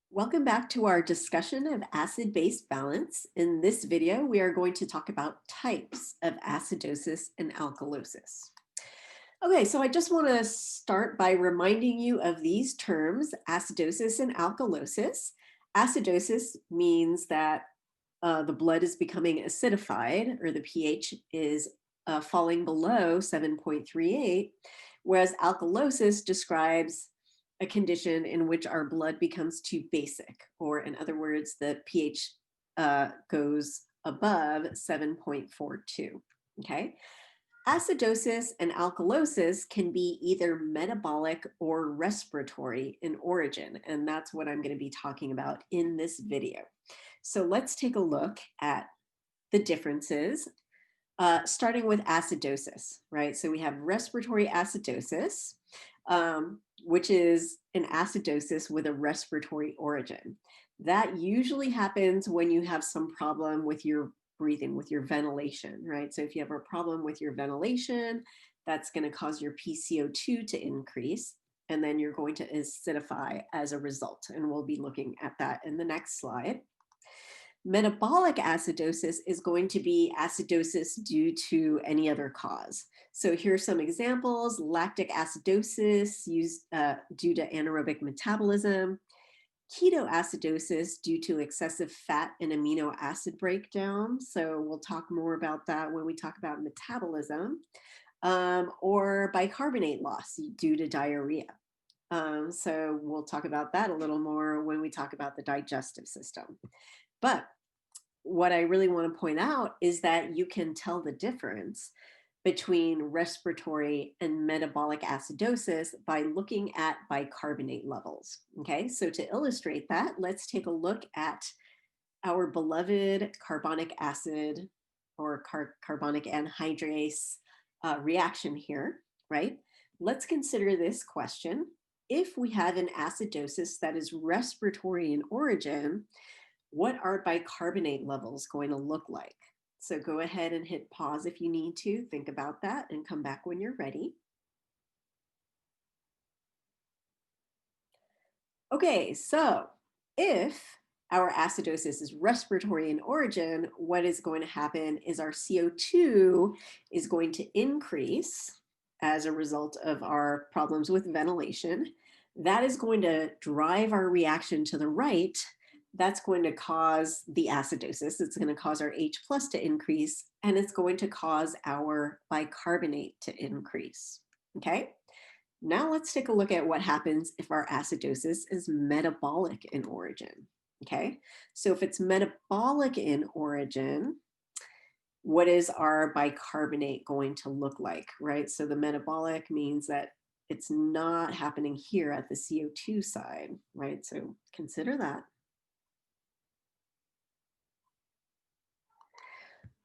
Welcome back to our discussion of acid-base balance. In this video, we are going to talk about types of acidosis and alkalosis. Okay, so I just want to start by reminding you of these terms, acidosis and alkalosis. Acidosis means that the blood is becoming acidified, or the pH is falling below 7.38, whereas alkalosis describes a condition in which our blood becomes too basic, or in other words, the pH goes above 7.42. Okay. Acidosis and alkalosis can be either metabolic or respiratory in origin, and that's what I'm going to be talking about in this video. So let's take a look at the differences, starting with acidosis, right? So we have respiratory acidosis, which is an acidosis with a respiratory origin. That usually happens when you have some problem with your breathing, with your ventilation, right? So if you have a problem with your ventilation, that's going to cause your PCO2 to increase, and then you're going to acidify as a result. And we'll be looking at that in the next slide. Metabolic acidosis is going to be acidosis due to any other cause. So here are some examples: lactic acidosis due to anaerobic metabolism, ketoacidosis due to excessive fat and amino acid breakdown. So we'll talk more about that when we talk about metabolism, or bicarbonate loss due to diarrhea. So we'll talk about that a little more when we talk about the digestive system. But what I really want to point out is that you can tell the difference between respiratory and metabolic acidosis by looking at bicarbonate levels. Okay, so to illustrate that, let's take a look at our beloved carbonic acid or carbonic anhydrase reaction here, right? Let's consider this question. If we have an acidosis that is respiratory in origin, what are bicarbonate levels going to look like? So go ahead and hit pause if you need to. Think about that and come back when you're ready. Okay, so if our acidosis is respiratory in origin, what is going to happen is our CO2 is going to increase as a result of our problems with ventilation. That is going to drive our reaction to the right. That's going to cause the acidosis. It's going to cause our H plus to increase, and it's going to cause our bicarbonate to increase. Okay. Now let's take a look at what happens if our acidosis is metabolic in origin. Okay. So if it's metabolic in origin, what is our bicarbonate going to look like, right? So the metabolic means that it's not happening here at the CO2 side, right? So consider that.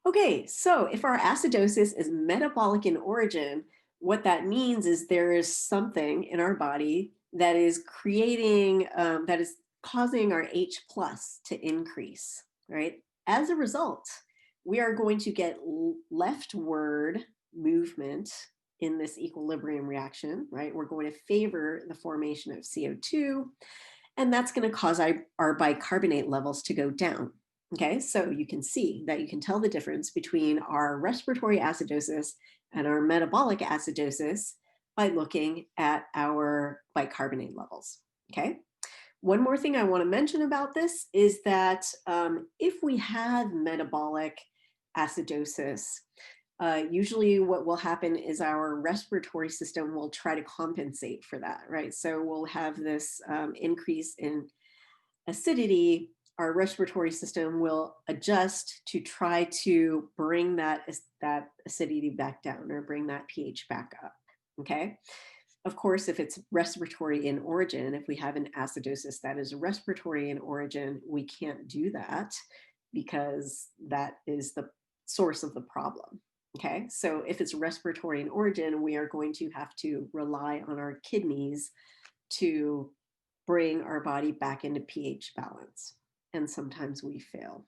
Okay, so if our acidosis is metabolic in origin, what that means is there is something in our body that is creating, that is causing our H plus to increase, right? As a result, we are going to get leftward movement in this equilibrium reaction, right? We're going to favor the formation of CO2, and that's going to cause our bicarbonate levels to go down. Okay, so you can see that you can tell the difference between our respiratory acidosis and our metabolic acidosis by looking at our bicarbonate levels. Okay, one more thing I want to mention about this is that if we have metabolic acidosis, usually what will happen is our respiratory system will try to compensate for that, right? So we'll have this increase in acidity. Our respiratory system will adjust to try to bring that acidity back down, or bring that pH back up, okay? Of course, if it's respiratory in origin, if we have an acidosis that is respiratory in origin, we can't do that because that is the source of the problem, okay? So if it's respiratory in origin, we are going to have to rely on our kidneys to bring our body back into pH balance. And sometimes we fail.